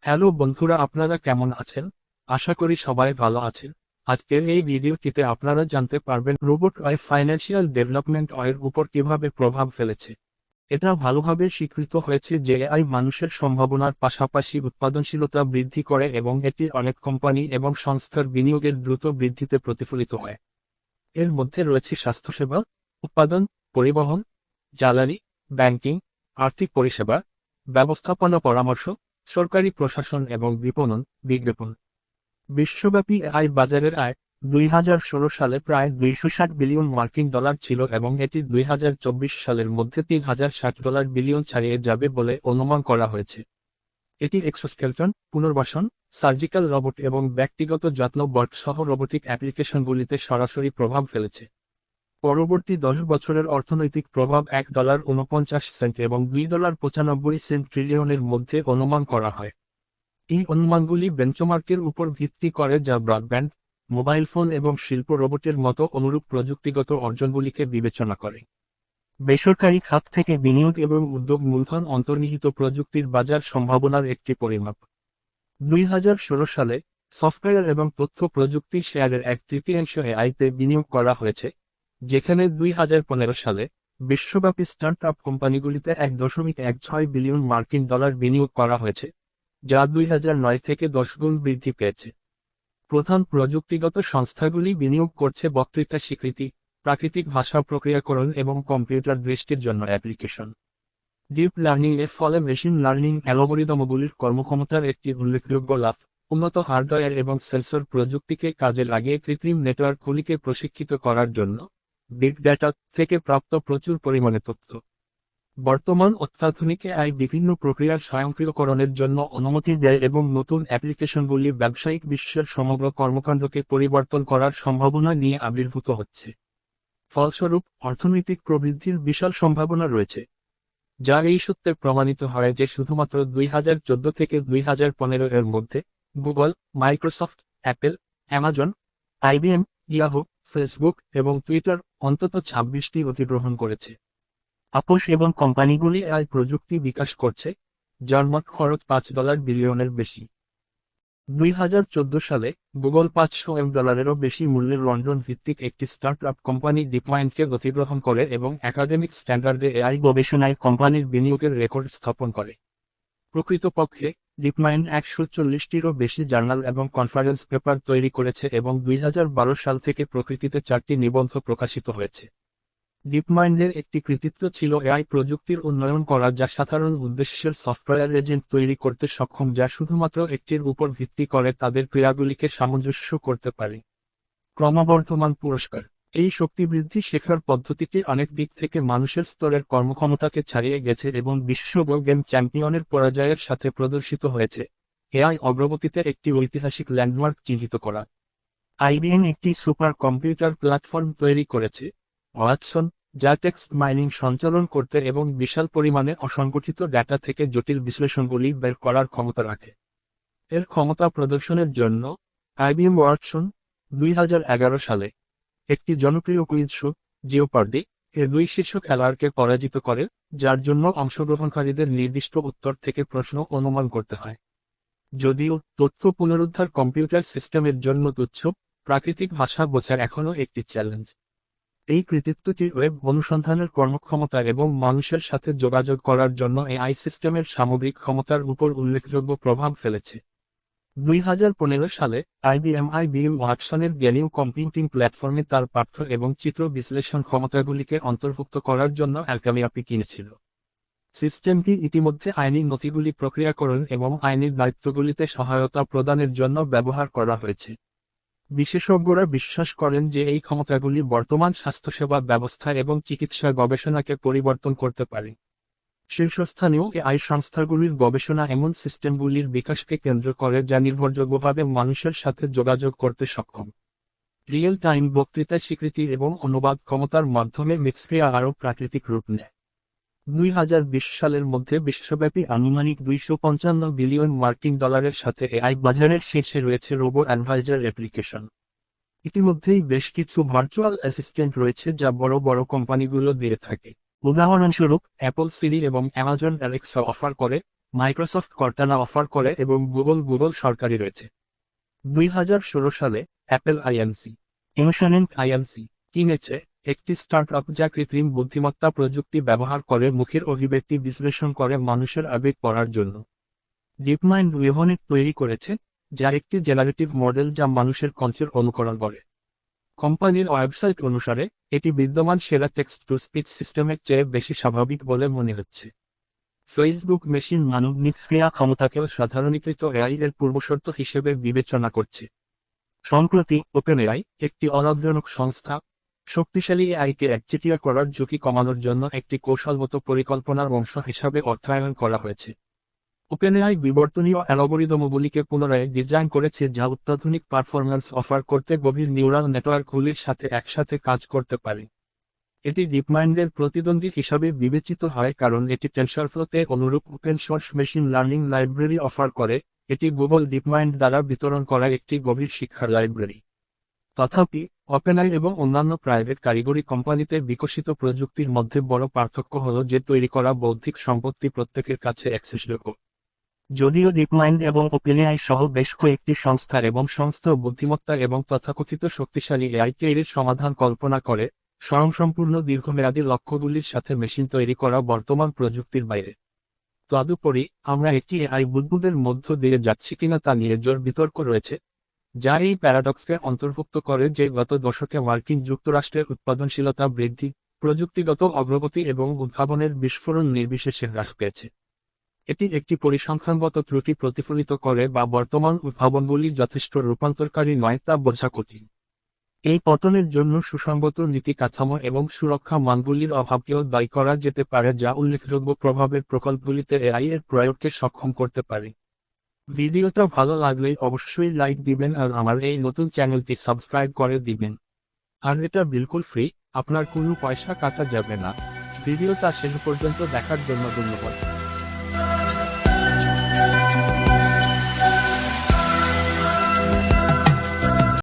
Hello বন্ধুরা, আপনারা কেমন আছেন? আশা করি সবাই ভালো আছেন। আজকের এই ভিডিওটিতে আপনারা জানতে পারবেন রোবট এআই ফাইন্যান্সিয়াল ডেভেলপমেন্ট এর উপর কিভাবে প্রভাব ফেলেছে। এটা ভালোভাবে স্বীকৃত হয়েছে যে এআই মানুষের সম্ভাবনার পাশাপাশি উৎপাদনশীলতা বৃদ্ধি করে এবং এটি অনেক কোম্পানি এবং সংস্থার বিনিয়োগের দ্রুত বৃদ্ধিতে প্রতিফলিত হয়। এর মধ্যে রয়েছে স্বাস্থ্যসেবা, উৎপাদন, পরিবহন, জ্বালানি, ব্যাংকিং, আর্থিক পরিষেবা, ব্যবস্থাপনা পরামর্শ, সরকারি প্রশাসন এবং বিজ্ঞাপন। বিশ্বব্যাপী এআই বাজারের আয় 2016 সালে প্রায় $260 বিলিয়ন ছিল এবং এটি 2024 সালের মধ্যে $3060 বিলিয়ন ছাড়িয়ে যাবে বলে অনুমান করা হয়েছে। এটি এক্সোস্কেলটন, পুনর্বাসন, সার্জিক্যাল রোবট এবং ব্যক্তিগত যত্ন বট সহ রোবোটিক অ্যাপ্লিকেশনগুলিতে সরাসরি প্রভাব ফেলেছে। পরবর্তী 10 বছরের অর্থনৈতিক প্রভাব $1.49 এবং $2.95 ট্রিলিয়নের মধ্যে অনুমান করা হয়। এই অনুমানগুলি বেঞ্চমার্কের উপর ভিত্তি করে যা ব্রডব্যান্ড, মোবাইল ফোন এবং শিল্প রোবটের মতো অনুরূপ প্রযুক্তিগত অর্জনগুলিকে বিবেচনা করে। বেসরকারি খাত থেকে বিনিয়োগ এবং উদ্যোগ মূলধন অন্তর্নিহিত প্রযুক্তির বাজার সম্ভাবনার একটি পরিমাপ। 2016 সালে সফটওয়্যার এবং তথ্য প্রযুক্তি শেয়ারের 1/3 এআইতে বিনিয়োগ করা হয়েছে, যেখানে 2015 সালে বিশ্বব্যাপী স্টার্ট-আপ কোম্পানিগুলিতে $1.16 বিলিয়ন বিনিয়োগ করা হয়েছে, যা 2009 থেকে 10 গুণ বৃদ্ধি পেয়েছে। প্রধান প্রযুক্তিগত সংস্থাগুলি বিনিয়োগ করছে বক্তৃতা স্বীকৃতি, প্রাকৃতিক ভাষা প্রক্রিয়াকরণ এবং কম্পিউটার দৃষ্টির জন্য অ্যাপ্লিকেশন। ডিপ লার্নিং এর ফলে মেশিন লার্নিং অ্যালগরিদমগুলির কর্মক্ষমতার একটি উল্লেখযোগ্য লাভ, উন্নত হার্ডওয়্যার এবং সেন্সর প্রযুক্তিকে কাজে লাগিয়ে কৃত্রিম নেটওয়ার্কগুলিকে প্রশিক্ষিত করার জন্য বিগ ডেটা থেকে প্রাপ্ত প্রচুর পরিমাণে তথ্য। বর্তমান অত্যাধুনিক এআই বিভিন্ন প্রক্রিয়ার স্বয়ংক্রিয়করণের জন্য অনুমতি দেয় এবং নতুন অ্যাপ্লিকেশনগুলি ব্যবসায়িক বিশ্বের সমগ্র কর্মকাণ্ডকে পরিবর্তন করার সম্ভাবনা নিয়ে আবির্ভূত হচ্ছে। ফলস্বরূপ অর্থনৈতিক প্রবৃদ্ধির বিশাল সম্ভাবনা রয়েছে, যা এই সত্যে প্রমাণিত হয় যে শুধুমাত্র 2014 থেকে 2015 এর মধ্যে Google, Microsoft, Apple, Amazon, IBM, Yahoo, Facebook এবং টুইটার অন্তত 26টি অধিগ্রহণ করেছে। আপোস এবং কোম্পানিগুলি এআই প্রযুক্তি বিকাশ করছে, যার মোট খরচ $5 বিলিয়নের বেশি। 2014 সালে গুগল $500 বেশি মূল্যের লন্ডন ভিত্তিক একটি স্টার্ট-আপ কোম্পানি ডিপমাইন্ডকে অধিগ্রহণ করে এবং একাডেমিক স্ট্যান্ডার্ডে এআই গবেষণায় কোম্পানির বিনিয়োগের রেকর্ড স্থাপন করে। প্রকৃতপক্ষে ডিপমাইন্ড 140টিরও বেশি জার্নাল এবং কনফারেন্স পেপার তৈরি করেছে এবং 2012 সাল থেকে প্রকৃতিতে 4টি নিবন্ধ প্রকাশিত হয়েছে। ডিপমাইন্ডের একটি কৃতিত্ব ছিল এআই প্রযুক্তির উন্নয়ন করা যা সাধারণ উদ্দেশ্যের সফটওয়্যার এজেন্ট তৈরি করতে সক্ষম যা শুধুমাত্র একটির উপর ভিত্তি করে তাদের ক্রিয়াগুলিকে সামঞ্জস্য করতে পারে। ক্রমবর্ধমান পুরস্কার। এই শক্তিবৃদ্ধি শেখার পদ্ধতিটি অনেক দিক থেকে মানুষের স্তরের কর্মক্ষমতাকে ছাড়িয়ে গেছে এবং বিশ্ব গেম চ্যাম্পিয়নের পরাজয়ের সাথে প্রদর্শিত হয়েছে। এআই অগ্রগতিতে একটি ঐতিহাসিক ল্যান্ডমার্ক চিহ্নিত করা। আইবিএম একটি সুপার কম্পিউটার প্ল্যাটফর্ম তৈরি করেছে, ওয়াটসন, যা টেক্সট মাইনিং সঞ্চালন করতে এবং বিশাল পরিমাণে অসংগঠিত ডেটা থেকে জটিল বিশ্লেষণগুলি বের করার ক্ষমতা রাখে। এর ক্ষমতা প্রদর্শনের জন্য আইবিএম ওয়াটসন 2011 সালে একটি জনপ্রিয় কুইজ শো, জিওপার্ডি, এর 2 শীর্ষ খেলোয়াড়কে পরাজিত করে, যার জন্য অংশগ্রহণকারীদের নির্দিষ্ট উত্তর থেকে প্রশ্ন অনুমান করতে হয়। যদিও তথ্য পুনরুদ্ধার কম্পিউটার সিস্টেমের জন্য তুচ্ছ, প্রাকৃতিক ভাষা বোঝা এখনও একটি চ্যালেঞ্জ। এই কৃতিত্বটি ওয়েব অনুসন্ধানের কর্মক্ষমতা এবং মানুষের সাথে যোগাযোগ করার জন্য এআই সিস্টেমের সামগ্রিক ক্ষমতার উপর উল্লেখযোগ্য প্রভাব ফেলেছে। 2015 সালে আইবিএম ওয়াটসনের জ্ঞানীয় কম্পিউটিং প্ল্যাটফর্মে তার পাঠ্য এবং চিত্র বিশ্লেষণ ক্ষমতাগুলিকে অন্তর্ভুক্ত করার জন্য অ্যালকামিয়াপি কিনেছিল। সিস্টেমটি ইতিমধ্যে আইনি নথিগুলি প্রক্রিয়াকরণ এবং আইনি দায়িত্বগুলিতে সহায়তা প্রদানের জন্য ব্যবহার করা হয়েছে। বিশেষজ্ঞরা বিশ্বাস করেন যে এই ক্ষমতাগুলি বর্তমান স্বাস্থ্যসেবা ব্যবস্থা এবং চিকিৎসা গবেষণাকে পরিবর্তন করতে পারে। শীর্ষস্থানীয় এআই সংস্থাগুলির গবেষণা এমন সিস্টেমগুলির বিকাশকে কেন্দ্র করে যা নির্ভরযোগ্যভাবে মানুষের সাথে যোগাযোগ করতে সক্ষম। রিয়েল টাইম বক্তৃতা স্বীকৃতি এবং অনুবাদ ক্ষমতার মাধ্যমে মিথস্ক্রিয়া আরও প্রাকৃতিক রূপ নেয়। 2020 সালের মধ্যে বিশ্বব্যাপী আনুমানিক $255 বিলিয়ন সাথে এআই বাজারের শীর্ষে রয়েছে রোবো অ্যাডভাইজার অ্যাপ্লিকেশন। ইতিমধ্যেই বেশ কিছু ভার্চুয়াল অ্যাসিস্ট্যান্ট রয়েছে যা বড় বড় কোম্পানিগুলো দিয়ে থাকে। উদাহরণস্বরূপ অ্যাপল সিরি এবং অ্যামাজন অ্যালেক্সা অফার করে, মাইক্রোসফট কর্টানা অফার করে এবং গুগল সরকারি রয়েছে। 2016 সালে অ্যাপেল আইএমসি ইমোশনেন্ট আইএমসি কিনেছে একটি স্টার্টআপ যা কৃত্রিম বুদ্ধিমত্তা প্রযুক্তি ব্যবহার করে মুখের অভিব্যক্তি বিশ্লেষণ করে মানুষের আবেগ পড়ার জন্য। ডিপমাইন্ড ওয়েভনেট তৈরি করেছে, যা একটি জেনারেটিভ মডেল যা মানুষের কণ্ঠের অনুকরণ করে। কোম্পানির ওয়েবসাইট অনুসারে এটি বিদ্যমান সেরা টেক্সট টু স্পিচ সিস্টেমের চেয়ে বেশি স্বাভাবিক বলে মনে হচ্ছে। ফেসবুক মেশিন মানব মিথস্ক্রিয়া ক্ষমতাকেও সাধারণীকৃত এআই এর পূর্বশর্ত হিসেবে বিবেচনা করছে। সম্প্রতি ওপেনএআই, একটি অলাভজনক সংস্থা, শক্তিশালী এআইকে একচেটিয়া করার ঝুঁকি কমানোর জন্য একটি কৌশলগত পরিকল্পনার অংশ হিসাবে অর্থায়ন করা হয়েছে। ওপেনএআই বিবর্তনীয় অ্যালগরিদমগুলিকে পুনরায় ডিজাইন করেছে যা অত্যাধুনিক পারফরম্যান্স অফার করতে গভীর নিউরাল নেটওয়ার্কগুলির সাথে একসাথে কাজ করতে পারে। এটি ডিপমাইন্ডের প্রতিদ্বন্দ্বী হিসাবে বিবেচিত হয় কারণ এটি টেনসরফ্লোতে অনুরূপ open source machine learning library offer করে। এটি গুগল ডিপমাইন্ড দ্বারা বিতরণ করা একটি গভীর শিক্ষার লাইব্রেরি। তথাপি ওপেনএআই এবং অন্যান্য প্রাইভেট কারিগরি কোম্পানিতে বিকশিত প্রযুক্তির মধ্যে বড় পার্থক্য হল যে তৈরি করা বৌদ্ধিক সম্পত্তি প্রত্যেকের কাছে অ্যাক্সেসযোগ্য। যদিও ডিপমাইন্ড এবং ওপেনএআই সহ বেশ কয়েকটি সংস্থা বুদ্ধিমত্তা এবং তথাকথিত শক্তিশালী এআই এর সমাধান কল্পনা করে, স্বয়ংসম্পূর্ণ দীর্ঘমেয়াদী লক্ষ্যগুলির সাথে মেশিন তৈরি করা বর্তমান প্রযুক্তির বাইরে। তদুপরি আমরা একটি এআই বুদ্বুদের মধ্য দিয়ে যাচ্ছি কিনা তা নিয়ে জোর বিতর্ক রয়েছে, যা এই প্যারাডক্সকে অন্তর্ভুক্ত করে যে গত দশকে মার্কিন যুক্তরাষ্ট্রের উৎপাদনশীলতা বৃদ্ধি, প্রযুক্তিগত অগ্রগতি এবং উদ্ভাবনের বিস্ফোরণ নির্বিশেষে হ্রাস পেয়েছে। এটি একটি পরিসংখ্যানগত ত্রুটি প্রতিফলিত করে বা বর্তমান উদ্ভাবনগুলি যথেষ্ট রূপান্তরকারী নয় তা বোঝা কঠিন। এই পতনের জন্য সুসংগত নীতি কাঠামো এবং সুরক্ষা মানগুলির অভাবকেও দায়ী করা যেতে পারে, যা উল্লেখযোগ্য প্রভাবের প্রকল্পগুলিতে এআই এর প্রয়োগকে সক্ষম করতে পারে। ভিডিওটা ভালো লাগলে অবশ্যই লাইক দিবেন আর আমার এই নতুন চ্যানেলটি সাবস্ক্রাইব করে দিবেন। আর এটা বিলকুল ফ্রি, আপনার কোনো পয়সা কাটা যাবে না। ভিডিওটা শেষ পর্যন্ত দেখার জন্য ধন্যবাদ।